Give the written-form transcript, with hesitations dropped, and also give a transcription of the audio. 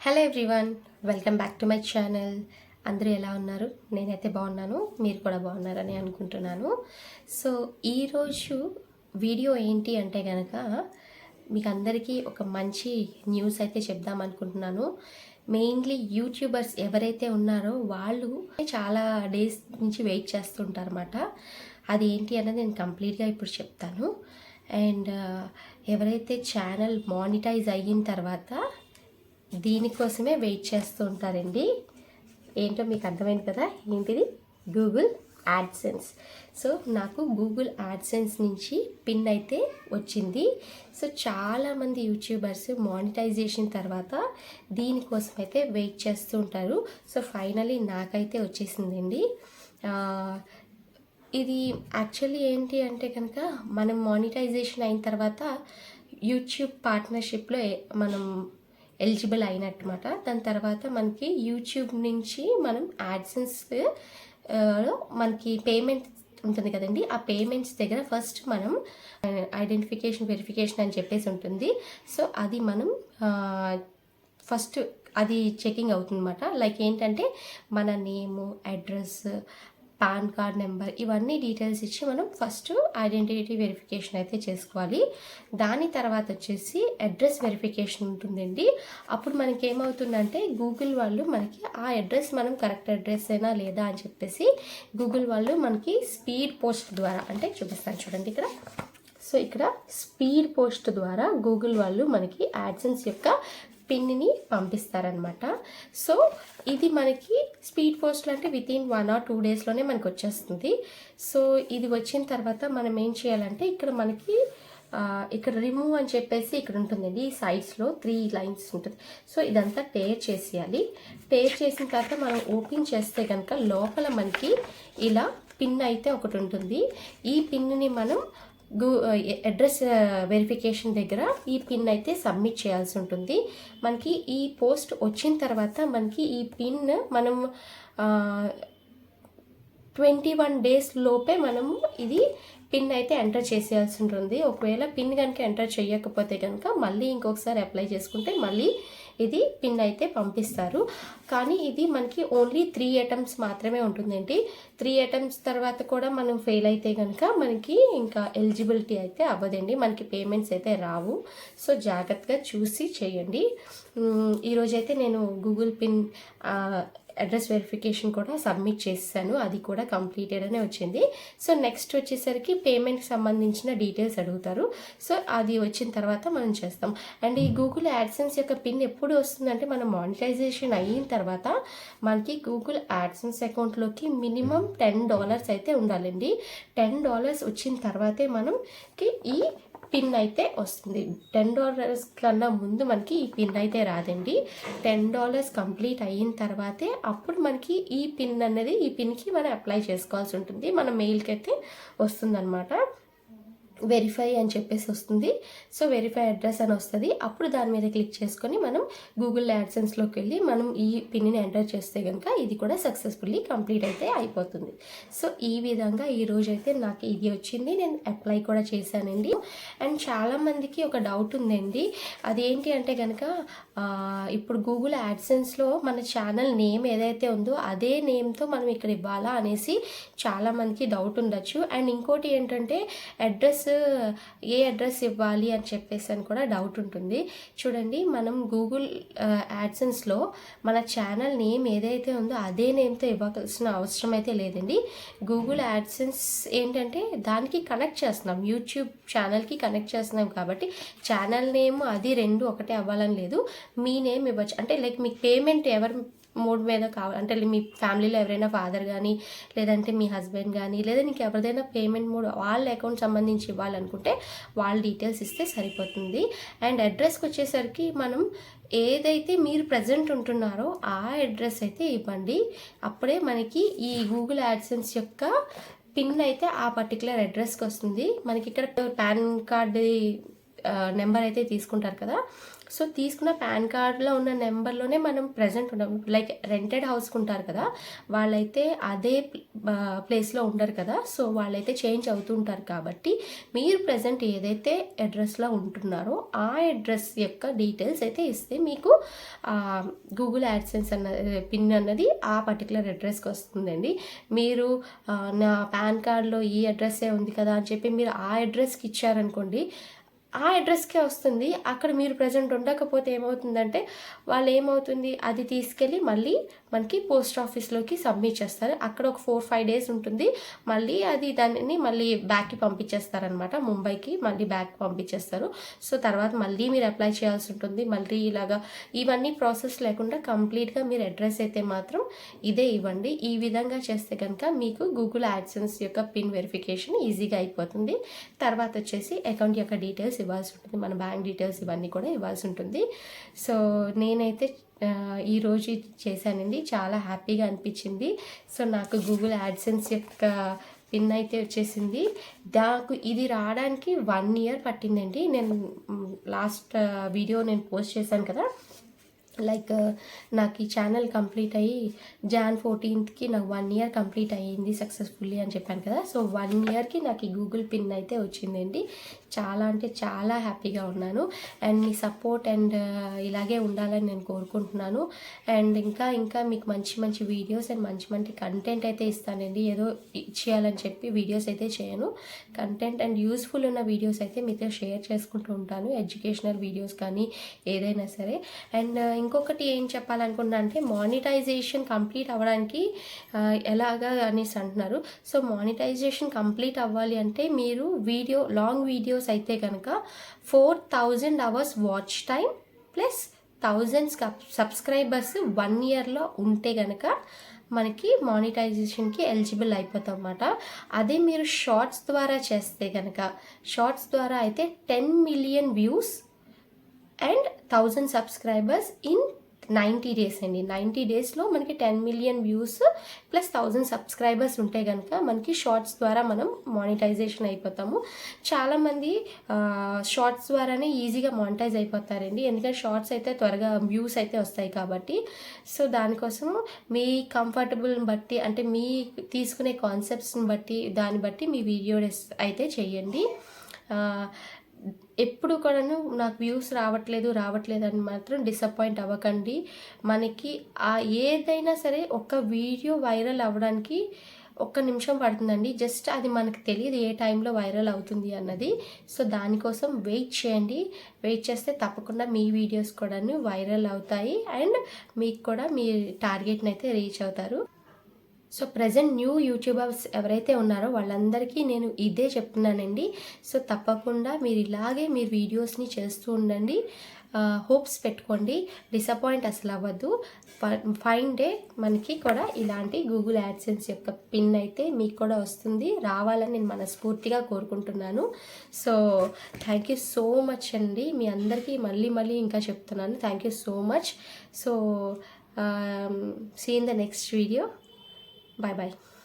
Hello everyone, welcome back to my channel. అందరూ ఎలా ఉన్నారు? నేనైతే బాగున్నాను, మీరు కూడా బాగున్నారని అనుకుంటున్నాను. సో ఈరోజు వీడియో ఏంటి అంటే కనుక మీకు అందరికీ ఒక మంచి న్యూస్ అయితే చెప్దాం అనుకుంటున్నాను. మెయిన్లీ యూట్యూబర్స్ ఎవరైతే ఉన్నారో వాళ్ళు చాలా డేస్ నుంచి వెయిట్ చేస్తుంటారన్నమాట. అది ఏంటి అన్నది నేను కంప్లీట్గా ఇప్పుడు చెప్తాను. అండ్ ఎవరైతే ఛానల్ మానిటైజ్ అయిన తర్వాత దీనికోసమే వెయిట్ చేస్తూ ఉంటారండి. ఏంటో మీకు అర్థమైంది కదా, ఏంటిది? Google AdSense. సో నాకు గూగుల్ యాడ్సెన్స్ నుంచి పిన్ అయితే వచ్చింది. సో చాలామంది యూట్యూబర్స్ మానిటైజేషన్ తర్వాత దీనికోసం అయితే వెయిట్ చేస్తూ ఉంటారు. సో ఫైనలీ నాకైతే వచ్చేసిందండి. ఇది యాక్చువల్లీ ఏంటి అంటే కనుక మనం మానిటైజేషన్ అయిన తర్వాత యూట్యూబ్ పార్ట్నర్షిప్లో మనం ఎలిజిబుల్ అయినట్టుమాట. దాని తర్వాత మనకి యూట్యూబ్ నుంచి మనం యాడ్సెన్స్ మనకి పేమెంట్ ఉంటుంది కదండి. ఆ పేమెంట్స్ దగ్గర ఫస్ట్ మనం ఐడెంటిఫికేషన్ వెరిఫికేషన్ అని చెప్పేసి ఉంటుంది. సో అది మనం ఫస్ట్ అది చెకింగ్ అవుతుందన్నమాట. లైక్ ఏంటంటే మన నేము, అడ్రస్, పాన్ కార్డ్ నెంబర్, ఇవన్నీ డీటెయిల్స్ ఇచ్చి మనం ఫస్ట్ ఐడెంటిటీ వెరిఫికేషన్ అయితే చేసుకోవాలి. దాని తర్వాత వచ్చేసి అడ్రస్ వెరిఫికేషన్ ఉంటుందండి. అప్పుడు మనకి ఏమవుతుందంటే గూగుల్ వాళ్ళు మనకి ఆ అడ్రస్ మనం కరెక్ట్ అడ్రస్ అయినా లేదా అని చెప్పేసి గూగుల్ వాళ్ళు మనకి స్పీడ్ పోస్ట్ ద్వారా, అంటే చూపిస్తాను చూడండి ఇక్కడ. సో ఇక్కడ స్పీడ్ పోస్ట్ ద్వారా గూగుల్ వాళ్ళు మనకి యాడ్సెన్స్ యొక్క పిన్ని పంపిస్తారనమాట. సో ఇది మనకి స్పీడ్ పోస్ట్లో అంటే వితిన్ 1 or 2 డేస్లోనే మనకు వచ్చేస్తుంది. సో ఇది వచ్చిన తర్వాత మనం ఏం చేయాలంటే ఇక్కడ మనకి ఇక్కడ రిమూవ్ అని చెప్పేసి ఇక్కడ ఉంటుందండి. ఈ సైడ్స్లో 3 లైన్స్ ఉంటుంది. సో ఇదంతా టేర్ చేసేయాలి. టేర్ చేసిన తర్వాత మనం ఓపెన్ చేస్తే కనుక లోపల మనకి ఇలా పిన్ అయితే ఒకటి ఉంటుంది. ఈ పిన్ని మనం అడ్రస్ వెరిఫికేషన్ దగ్గర ఈ పిన్ అయితే సబ్మిట్ చేయాల్సి ఉంటుంది. మనకి ఈ పోస్ట్ వచ్చిన తర్వాత మనకి ఈ పిన్ మనం 21 డేస్ లోపే మనము ఇది పిన్ అయితే ఎంటర్ చేసేయాల్సి ఉంటుంది. ఒకవేళ పిన్ కనుక ఎంటర్ చేయకపోతే కనుక మళ్ళీ ఇంకొకసారి అప్లై చేసుకుంటే మళ్ళీ ఇది పిన్ అయితే పంపిస్తారు. కానీ ఇది మనకి ఓన్లీ 3 అటెంప్ట్స్ మాత్రమే ఉంటుందండి. 3 అటెంప్ట్స్ తర్వాత కూడా మనం ఫెయిల్ అయితే కనుక మనకి ఇంకా ఎలిజిబిలిటీ అయితే అవ్వదండి, మనకి పేమెంట్స్ అయితే రావు. సో జాగ్రత్తగా చూసి చేయండి. ఈరోజైతే నేను గూగుల్ పిన్ అడ్రస్ వెరిఫికేషన్ కూడా సబ్మిట్ చేశాను. అది కూడా కంప్లీటెడ్ అనే వచ్చింది. సో నెక్స్ట్ వచ్చేసరికి పేమెంట్కి సంబంధించిన డీటెయిల్స్ అడుగుతారు. సో అది వచ్చిన తర్వాత మనం చేస్తాం. అండ్ ఈ గూగుల్ యాడ్సెన్స్ యొక్క పిన్ ఎప్పుడు వస్తుందంటే మనం మానిటైజేషన్ అయిన తర్వాత మనకి గూగుల్ యాడ్సెన్స్ అకౌంట్లోకి మినిమం $10 అయితే ఉండాలండి. $10 వచ్చిన తర్వాతే మనకి ఈ పిన్ అయితే వస్తుంది. $10 కన్నా ముందు మనకి ఈ పిన్ అయితే రాదండి. $10 కంప్లీట్ అయిన తర్వాతే అప్పుడు మనకి ఈ పిన్ అనేది, ఈ పిన్కి మనం అప్లై చేసుకోవాల్సి ఉంటుంది. మన మెయిల్కి అయితే వస్తుందన్నమాట. వెరిఫై అని చెప్పేసి వస్తుంది. సో వెరిఫై అడ్రస్ అని వస్తుంది. అప్పుడు దాని మీద క్లిక్ చేసుకొని మనం గూగుల్ యాడ్సెన్స్లోకి వెళ్ళి మనం ఈ పిన్ని ఎంటర్ చేస్తే కనుక ఇది కూడా సక్సెస్ఫుల్లీ కంప్లీట్ అయితే అయిపోతుంది. సో ఈ విధంగా ఈరోజు అయితే నాకు ఇది వచ్చింది. నేను అప్లై కూడా చేశానండి. అండ్ చాలామందికి ఒక డౌట్ ఉందండి. అదేంటి అంటే కనుక ఇప్పుడు గూగుల్ యాడ్సెన్స్లో మన ఛానల్ నేమ్ ఏదైతే ఉందో అదే నేమ్తో మనం ఇక్కడ ఇవ్వాలా అనేసి చాలామందికి డౌట్ ఉండొచ్చు. అండ్ ఇంకోటి ఏంటంటే ఏ అడ్రస్ ఇవ్వాలి అని చెప్పేసి అని కూడా డౌట్ ఉంటుంది. చూడండి, మనం గూగుల్ యాడ్సెన్స్లో మన ఛానల్ నేమ్ ఏదైతే ఉందో అదే నేమ్తో ఇవ్వాల్సిన అవసరం అయితే లేదండి. గూగుల్ యాడ్సెన్స్ ఏంటంటే దానికి కనెక్ట్ చేస్తున్నాం, యూట్యూబ్ ఛానల్కి కనెక్ట్ చేస్తున్నాం కాబట్టి ఛానల్ నేమ్ అది 2 ఒకటే అవ్వాలని లేదు. మీ నేమ్ ఇవ్వచ్చు. అంటే లైక్ మీకు పేమెంట్ ఎవరు మోడ్ మీద కావాలి అంటే మీ ఫ్యామిలీలో ఎవరైనా ఫాదర్ కానీ లేదంటే మీ హస్బెండ్ కానీ లేదా నీకు ఎవరిదైనా పేమెంట్ మోడ్ వాళ్ళ అకౌంట్ సంబంధించి ఇవ్వాలనుకుంటే వాళ్ళ డీటెయిల్స్ ఇస్తే సరిపోతుంది. అండ్ అడ్రస్కి వచ్చేసరికి మనం ఏదైతే మీరు ప్రజెంట్ ఉంటున్నారో ఆ అడ్రస్ అయితే ఇవ్వండి. అప్పుడే మనకి ఈ గూగుల్ యాడ్సెన్స్ యొక్క పిన్ అయితే ఆ పర్టికులర్ అడ్రస్కి వస్తుంది. మనకి ఇక్కడ పాన్ కార్డు నెంబర్ అయితే తీసుకుంటారు కదా. సో తీసుకున్న పాన్ కార్డ్లో ఉన్న నెంబర్లోనే మనం ప్రజెంట్ ఉన్నాం. లైక్ రెంటెడ్ హౌస్కి ఉంటారు కదా, వాళ్ళైతే అదే ప్లేస్లో ఉండరు కదా, సో వాళ్ళైతే చేంజ్ అవుతుంటారు. కాబట్టి మీరు ప్రజెంట్ ఏదైతే అడ్రస్లో ఉంటున్నారో ఆ అడ్రస్ యొక్క డీటెయిల్స్ అయితే ఇస్తే మీకు గూగుల్ యాడ్సెన్స్ పిన్ అన్నది ఆ పర్టికులర్ అడ్రస్కి వస్తుందండి. మీరు నా పాన్ కార్డ్లో ఈ అడ్రస్సే ఉంది కదా అని చెప్పి మీరు ఆ అడ్రస్కి ఇచ్చారనుకోండి, ఆ అడ్రస్కే వస్తుంది. అక్కడ మీరు ప్రజెంట్ ఉండకపోతే ఏమవుతుందంటే వాళ్ళు అది తీసుకెళ్ళి మళ్ళీ మనకి పోస్ట్ ఆఫీస్లోకి సబ్మిట్ చేస్తారు. అక్కడ ఒక 4-5 డేస్ ఉంటుంది. మళ్ళీ దానిని మళ్ళీ బ్యాక్కి పంపించేస్తారనమాట. ముంబైకి మళ్ళీ బ్యాక్ పంపించేస్తారు. సో తర్వాత మళ్ళీ మీరు అప్లై చేయాల్సి ఉంటుంది. మళ్ళీ ఇలాగా ఇవన్నీ ప్రాసెస్ లేకుండా కంప్లీట్గా మీరు అడ్రస్ అయితే మాత్రం ఇదే ఇవ్వండి. ఈ విధంగా చేస్తే కనుక మీకు గూగుల్ యాడ్సెన్స్ యొక్క పిన్ వెరిఫికేషన్ ఈజీగా అయిపోతుంది. తర్వాత వచ్చేసి అకౌంట్ యొక్క డీటెయిల్స్ ఇవ్వాల్సి ఉంటుంది, మన బ్యాంక్ డీటెయిల్స్ ఇవన్నీ కూడా ఇవ్వాల్సి ఉంటుంది. సో నేనైతే ఈరోజు చేశానండి, చాలా హ్యాపీగా అనిపించింది. సో నాకు గూగుల్ యాడ్సెన్స్ యొక్క పిన్ అయితే వచ్చేసింది. నాకు ఇది రావడానికి 1 year పట్టిందండి. నేను లాస్ట్ వీడియో నేను పోస్ట్ చేశాను కదా, లైక్ నాకు ఈ ఛానల్ కంప్లీట్ అయ్యి Jan 14th నాకు 1 year కంప్లీట్ అయ్యింది సక్సెస్ఫుల్లీ అని చెప్పాను కదా. సో 1 yearకి నాకు ఈ గూగుల్ పిన్ అయితే వచ్చిందండి. చాలా అంటే చాలా హ్యాపీగా ఉన్నాను. అండ్ మీ సపోర్ట్ అండ్ ఇలాగే ఉండాలని నేను కోరుకుంటున్నాను. అండ్ ఇంకా మీకు మంచి మంచి వీడియోస్ అండ్ మంచి కంటెంట్ అయితే ఇస్తానండి. ఏదో ఇచ్చేయాలని చెప్పి వీడియోస్ అయితే చేయను. కంటెంట్ అండ్ యూస్ఫుల్ ఉన్న వీడియోస్ అయితే మీతో షేర్ చేసుకుంటూ ఉంటాను, ఎడ్యుకేషనల్ వీడియోస్ కానీ ఏదైనా సరే. అండ్ ఇంకొకటి ఏం చెప్పాలనుకున్నా అంటే మానిటైజేషన్ కంప్లీట్ అవ్వడానికి ఎలాగా అనేసి అంటున్నారు. సో మానిటైజేషన్ కంప్లీట్ అవ్వాలి అంటే మీరు లాంగ్ వీడియోస్ అయితే కనుక 4000 hours watch time plus 1000 subscribers 1 yearలో ఉంటే కనుక మనకి మానిటైజేషన్కి ఎలిజిబుల్ అయిపోతాం అన్నమాట. అదే మీరు షార్ట్స్ ద్వారా చేస్తే కనుక, షార్ట్స్ ద్వారా అయితే 10 million views and 1000 subscribers in 90 days అండి. 90 daysలో మనకి 10 million వ్యూస్ ప్లస్ 1000 సబ్స్క్రైబర్స్ ఉంటే కనుక మనకి షార్ట్స్ ద్వారా మనం మానిటైజేషన్ అయిపోతాము. చాలామంది షార్ట్స్ ద్వారానే ఈజీగా మానిటైజ్ అయిపోతారండి, ఎందుకంటే షార్ట్స్ అయితే త్వరగా వ్యూస్ అయితే వస్తాయి కాబట్టి. సో దానికోసం మీ కంఫర్టబుల్ని బట్టి, అంటే మీ తీసుకునే కాన్సెప్ట్స్ని బట్టి, దాన్ని బట్టి మీ వీడియోస్ అయితే చేయండి. ఎప్పుడు కూడాను నాకు వ్యూస్ రావట్లేదు అని మాత్రం డిసప్పాయింట్ అవ్వకండి. మనకి ఏదైనా సరే ఒక వీడియో వైరల్ అవ్వడానికి 1 నిమిషం పడుతుందండి. జస్ట్ అది మనకు తెలియదు ఏ టైంలో వైరల్ అవుతుంది అన్నది. సో దానికోసం వెయిట్ చేయండి. వెయిట్ చేస్తే తప్పకుండా మీ వీడియోస్ కూడాను వైరల్ అవుతాయి అండ్ మీకు కూడా మీ టార్గెట్ని అయితే రీచ్ అవుతారు. సో ప్రజెంట్ న్యూ యూట్యూబర్స్ ఎవరైతే ఉన్నారో వాళ్ళందరికీ నేను ఇదే చెప్తున్నానండి. సో తప్పకుండా మీరు ఇలాగే మీరు వీడియోస్ని చేస్తూ ఉండండి. హోప్స్ పెట్టుకోండి, డిసప్పాయింట్ అసలు అవ్వద్దు. ఫైన్ డే మనకి కూడా ఇలాంటి గూగుల్ యాడ్సెన్స్ యొక్క పిన్ అయితే మీకు కూడా వస్తుంది, రావాలని నేను మనస్ఫూర్తిగా కోరుకుంటున్నాను. So thank you so much అండి. మీ అందరికీ మళ్ళీ ఇంకా చెప్తున్నాను, thank you so much. So see in the next video. Bye bye.